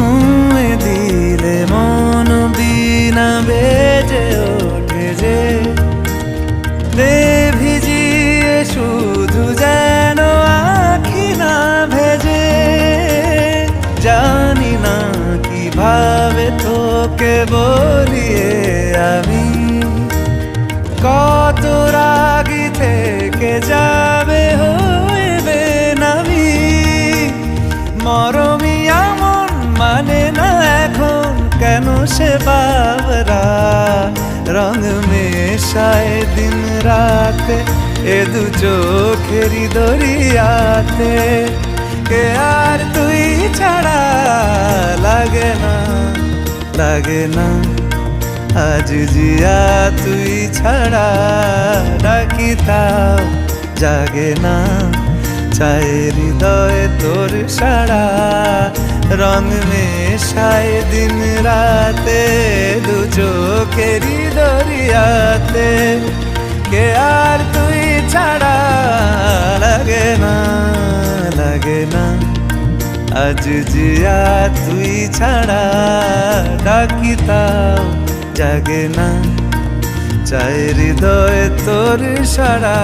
ছুঁয়ে দিলে মন বিনা বেজে ওঠে যে দে ভিজিয়ে শুধু যেন আখি না ভেজে। জানি না কিভাবে তোকে বলিয়ে আমি কত রাগি থেকে যাবে হইবে নামি। মরমি এমন মানে না এখন কেন সে বাবরা রং মেশায় দিন রাতে এ দু চোখেরই দরিয়াতে। কে আর তুই ছাড়া লাগে না লাগে না আজ জিয়া তুই ছাড়া ডাকি তাও জাগে না। চায় হৃদয় তোর সারা রং মেশায় দিন রাতে দু চোখেরই দরিয়াতে। কে আর তুই ছাড়া লাগে না লাগে না আজ জিয়া তুই ছাড়া ডাকি তাও জাগে না। চায় হৃদয় তোর সারা